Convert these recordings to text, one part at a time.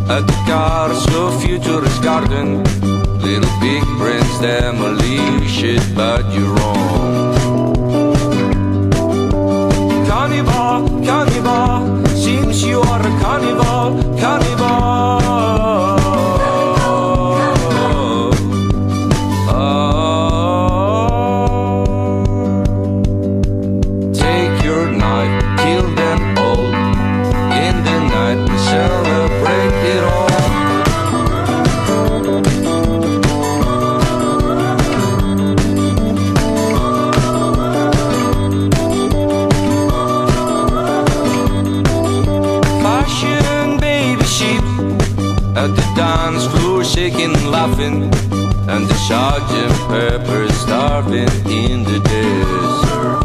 at the Carso Futurist Garden. Little big brains demolition, but you're wrong. Carnival, carnival, seems you are a carnival, carnival. Take your knife, kill them all. In the night we celebrate it all. At the dance floor, shaking and laughing, and the Sgt. Pepper starving in the desert.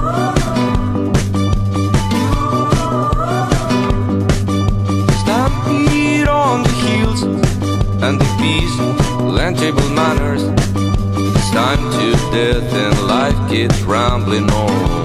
Stampede on the hills, and the peace, land table manners. It's time to death, and life keeps rambling on.